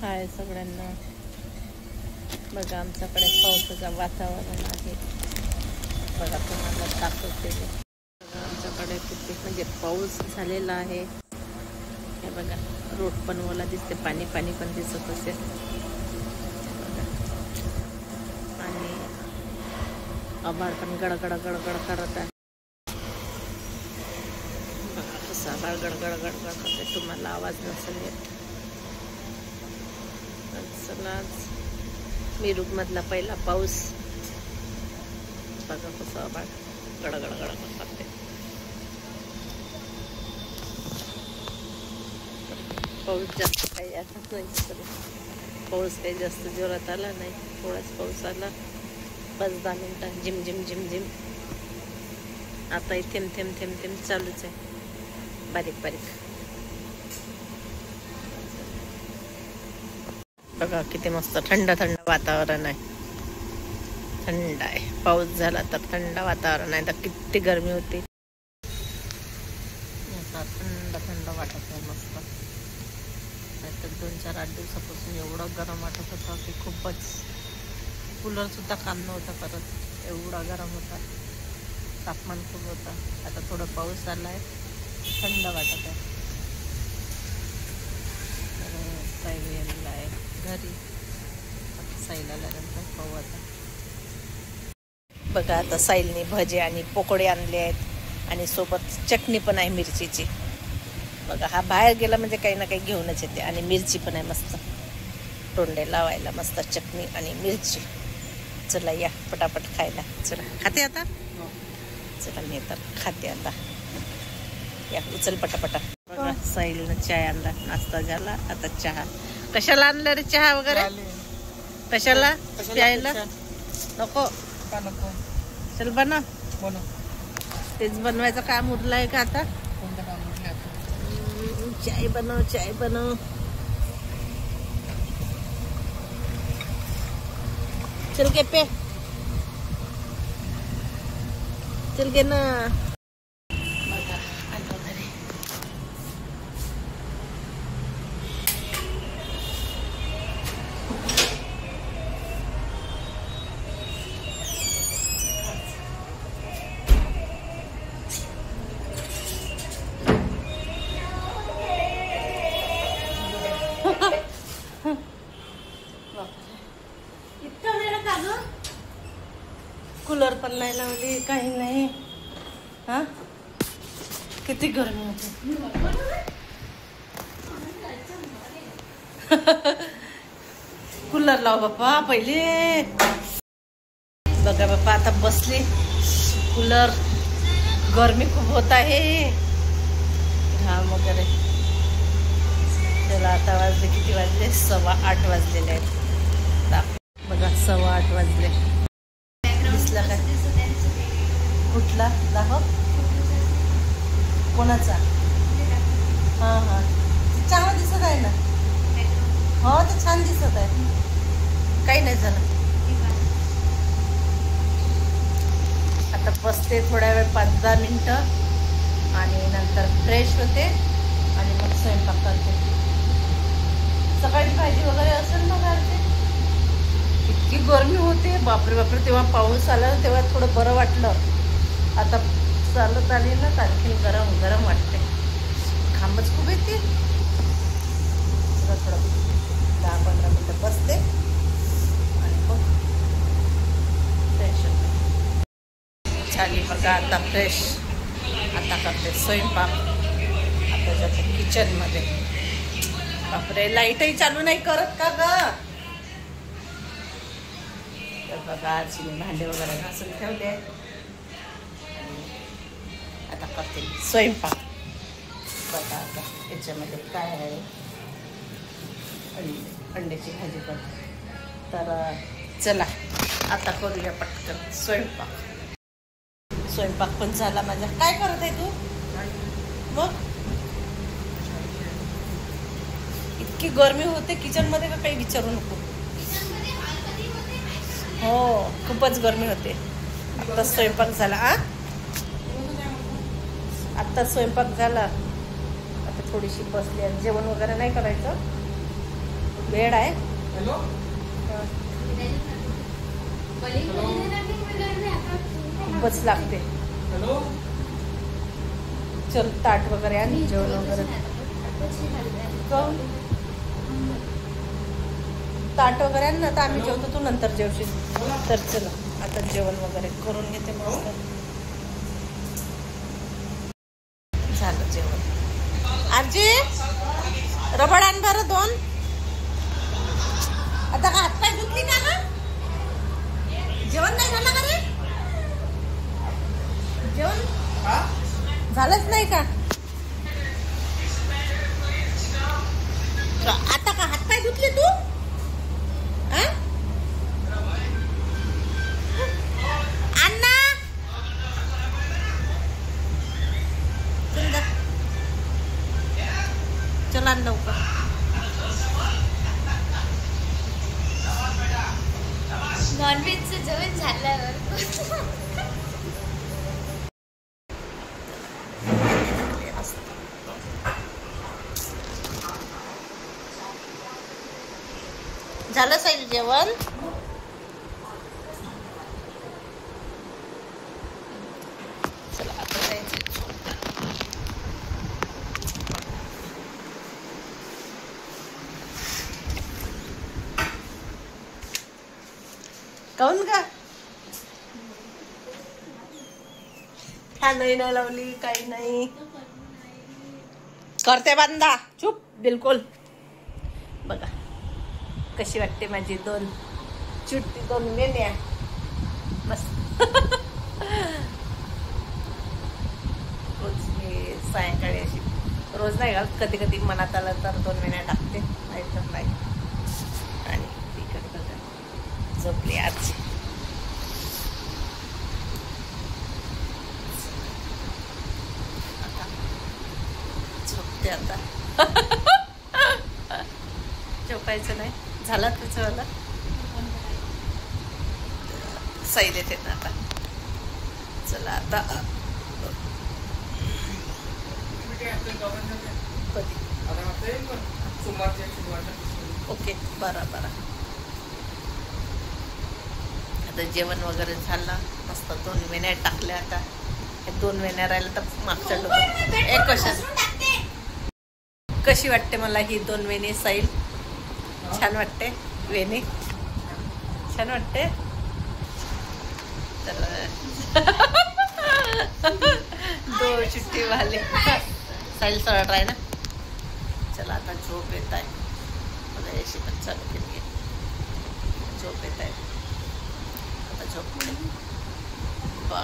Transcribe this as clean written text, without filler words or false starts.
हाय सगळ्यांना. बघा आमच्याकडे पावसाचं वातावरण आहे. बघा तुम्हाला दाखवते. आमच्याकडे किती म्हणजे पाऊस झालेला आहे. हे बघा रोड पण ओला दिसते, पाणी पाणी पण दिसत असेल. आणि आभाळ पण गडगड गडगड करत आहे. बघा कसं आभाळ गडगड गडगड करते, तुम्हाला आवाज नसेल येत. चला मिरुग मधला पहिला पाऊस. बघा कसं आभाळ गडगड गडगड करते. पाऊस जास्त काही आता नाही, पाऊस काही जास्त जोरात आला नाही, थोडाच पाऊस आला 5-10 मिनिटं झिम झिम झिम झिम. आता थेंब थेंब थेंब थेंब चालूच आहे, बारीक बारीक. बघा किती मस्त थंड थंड वातावरण आहे. थंड आहे, पाऊस झाला तर थंड वातावरण आहे. तर किती गरमी होती, आता थंड थंड वाटत आहे मस्त. तर 2-4-8 दिवसापासून एवढं गरम वाटत होतं की खूपच. कूलर सुद्धा काम नव्हतं करत, एवढा गरम होता, तापमान खूप होतं. आता थोडं पाऊस आला आहे, थंड वाटत आहे. साईल यायला आहे घरी, साईल आल्यानंतर पाहू आता. बघा आता साईलने भजे आणि पकोडे आणले आहेत आणि सोबत चटणी पण आहे मिरचीची. बघा हा बाहेर गेला म्हणजे काही ना काही घेऊनच येते. आणि मिरची पण आहे मस्त, तोंडे लावायला मस्त चटणी आणि मिरची. चला या पटापट खायला. चला खाते आता. चला मी तर खाते आता. या उचल पटापटा. बघा साईलनं चाय आणला, नाश्ता झाला, आता चहा. कशाला आणलं रे चहा वगैरे? कशाला प्यायला? नको चल बनव. तेच बनवायचं काम उरलंय का आता? चाय बनव, चाय बनव. चल के पे, चल के ना. कूलर पण नाही लावली, काही नाही. हा किती गरमी होती. कूलर लाव बाप्पा पहिले. बघा बाप्पा आता बसली कूलर, गरमी खूप होत आहे, घाम वगैरे. चला आता वाजले, किती वाजले? 8:15 वाजलेले आहेत. बघा 8:15 वाजले. दिसला काय? कुठला दाखव, कोणाचा? हा हा चांगला दिसत आहे ना. हो ते छान दिसत आहे, काही नाही झालं. आता बसते थोड्या वेळ, 5-10 मिनिटं, आणि नंतर फ्रेश होते आणि मग स्वयंपाक करते. सकाळी भाजी वगैरे असेल ना घालते. इतकी गरमी होते, बापरे बापरे. तेव्हा पाऊस आला तेव्हा थोडं बरं वाटलं. आता चालत आली ना तर आणखी गरम गरम वाटते, घामच खूप येते. थोडं 10-15 मिनिटं बसते आणि मग फ्रेश होते. झाली बघा आता फ्रेश. आता करते स्वयंपाक. आता जाते किचनमध्ये. बापरे लाईटही चालू नाही करत का ग? तर बघा आज मी भांडे वगैरे घासून ठेवले. आता करते स्वयंपाक. बघा आता याच्यामध्ये काय आहे, अंड्याची भाजी करते. तर चला आता करूया पटकन स्वयंपाक. स्वयंपाक पण झाला माझा. काय करत आहे तू मग? इतकी गरमी होते किचनमध्ये का काही विचारू नको. हो खूपच गरमी होते. आता स्वयंपाक झाला. आत्ता स्वयंपाक झाला. आता थोडीशी बसली. जेवण वगैरे नाही करायचं, वेळ आहे. खूपच लागते. चल ताट वगैरे आणि जेवण वगैरे ताट वगैरे आण ना, तर आम्ही जेवतो, तू नंतर जेवशील. तर चला आता जेवण वगैरे करून घेते मस्त. झालं जेवण. आजी रबड आण बरं 2. आता का हातपाय धुतली का ग? जेवण नाही झालं का रे? जेवण झालंच नाही का? आता का हातपाय धुतले तू? अण्णा चला लवकर. नॉनव्हेजचं जेवण झाल्यावर झालं साईल जेवण. चला आता जायचं. काऊन का फॅनही नाही लावली, काही नाही. करते बांधा चुप बिलकुल. बघा कशी वाटते माझी 2 चुटती 2 वेण्या मस्त. रोज मी सायंकाळी अशी, रोज नाही घालत, कधी कधी मनात आलं तर 2 वेण्या टाकते, नाही तर नाही. आणि तिकडे बघा झोपली आज. झोपते आता. झोपायचं नाही झालं तुझं वाला. सैल येते ना आता. चला आता ओके बरं. आता जेवण वगैरे झालं मस्त. 2 वेण्या टाकल्या. आता 2 वेण्या राहिल्या तर मागच्या डोक्यात एक क्वेश्चन. कशी वाटते मला ही 2 वेणी साईल? छान वाटते वेणी? छान वाटते. तर 2 चिट्टी वाले साईल सरळ आहे ना. चला आता झोप येत आहे. मला याशी पण चालू केली. झोप येत आहे आता. झोप बा